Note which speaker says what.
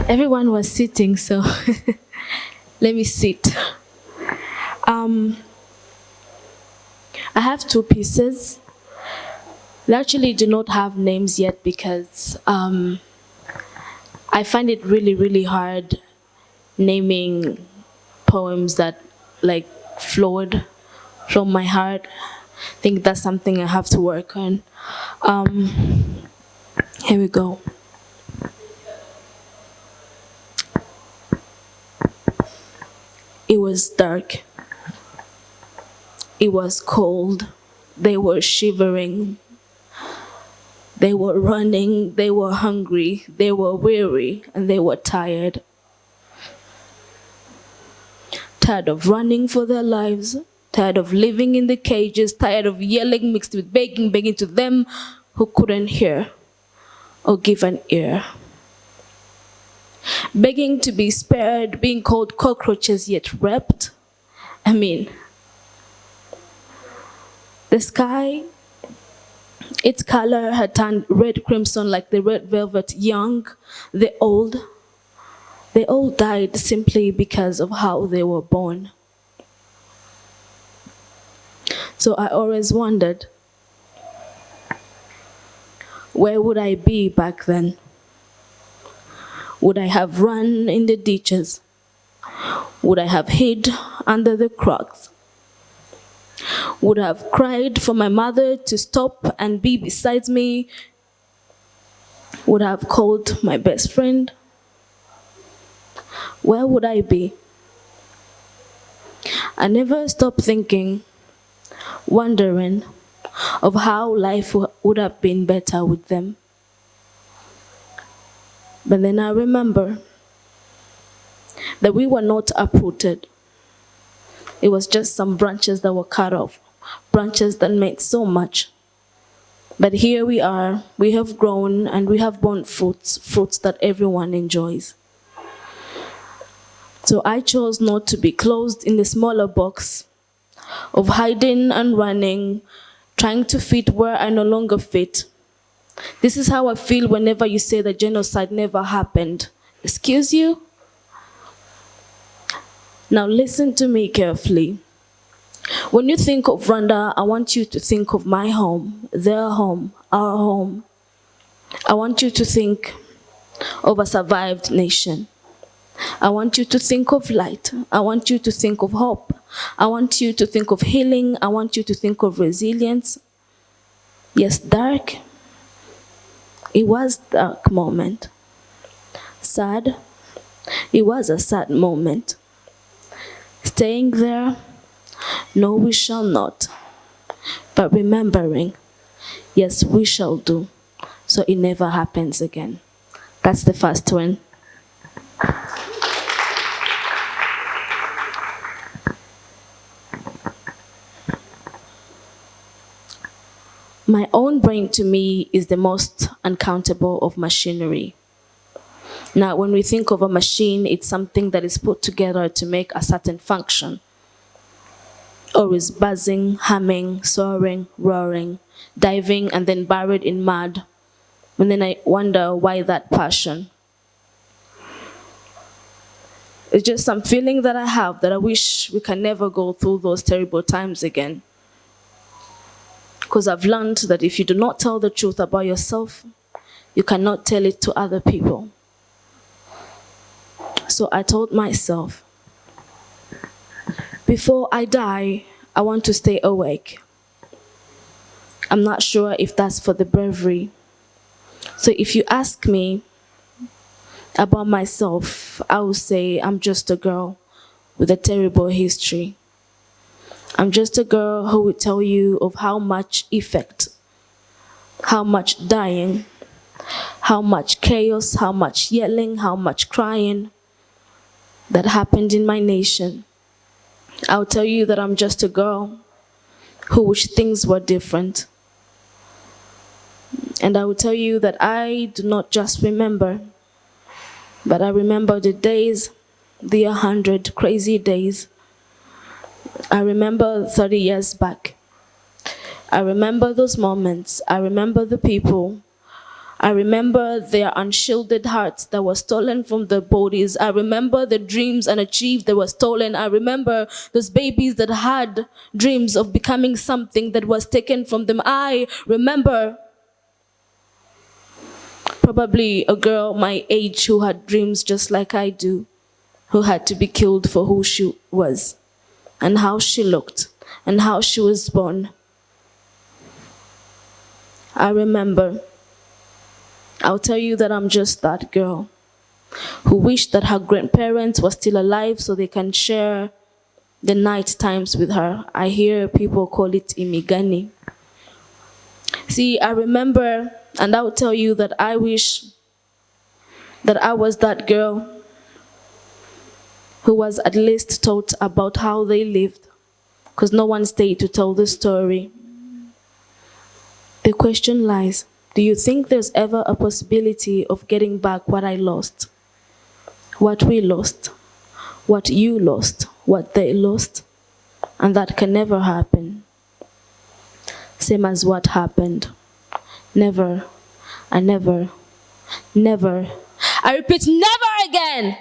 Speaker 1: Everyone was sitting, so let me sit. Um, I have two pieces. They actually do not have names yet because I find it really, really hard naming poems that like flowed from my heart. I think that's something I have to work on. Here we go. It was dark. It was cold. They were shivering. They were running. They were hungry. They were weary. And they were tired. Tired of running for their lives. Tired of living in the cages. Tired of yelling mixed with begging, begging to them who couldn't hear or give an ear. Begging to be spared, being called cockroaches yet repped. I mean, the sky, its color had turned red crimson like the red velvet. Young, the old, they all died simply because of how they were born. So I always wondered, where would I be back then? Would I have run in the ditches? Would I have hid under the cracks? Would I have cried for my mother to stop and be beside me? Would I have called my best friend? Where would I be? I never stopped thinking, wondering of how life would have been better with them. But then I remember that we were not uprooted. It was just some branches that were cut off, branches that meant so much. But here we are, we have grown and we have borne fruits, fruits that everyone enjoys. So I chose not to be closed in the smaller box of hiding and running, trying to fit where I no longer fit. This is how I feel whenever you say that genocide never happened. Excuse you? Now listen to me carefully. When you think of Rwanda, I want you to think of my home, their home, our home. I want you to think of a survived nation. I want you to think of light. I want you to think of hope. I want you to think of healing. I want you to think of resilience. Yes, dark. It was a dark moment. Sad. It was a sad moment. Staying there, no, we shall not. But remembering, yes, we shall do. So it never happens again. That's the first one. My own brain to me is the most uncountable of machinery. Now, when we think of a machine, it's something that is put together to make a certain function. Always buzzing, humming, soaring, roaring, diving, and then buried in mud. And then I wonder why that passion. It's just some feeling that I have that I wish we can never go through those terrible times again. Because I've learned that if you do not tell the truth about yourself, you cannot tell it to other people. So I told myself, before I die, I want to stay awake. I'm not sure if that's for the bravery. So if you ask me about myself, I will say I'm just a girl with a terrible history. I'm just a girl who will tell you of how much effect, how much dying, how much chaos, how much yelling, how much crying that happened in my nation. I'll tell you that I'm just a girl who wished things were different. And I will tell you that I do not just remember, but I remember the days, the 100 crazy days. I remember 30 years back. I remember those moments. I remember the people. I remember their unshielded hearts that were stolen from their bodies. I remember the dreams unachieved that were stolen. I remember those babies that had dreams of becoming something that was taken from them. I remember probably a girl my age who had dreams just like I do, who had to be killed for who she was and how she looked and how she was born. I remember. I'll tell you that I'm just that girl who wished that her grandparents were still alive so they can share the night times with her. I hear people call it imigani. See, I remember, and I'll tell you that I wish that I was that girl who was at least taught about how they lived, because no one stayed to tell the story. The question lies, do you think there's ever a possibility of getting back what I lost? What we lost? What you lost? What they lost? And that can never happen. Same as what happened. Never, and never, never. I repeat, never again.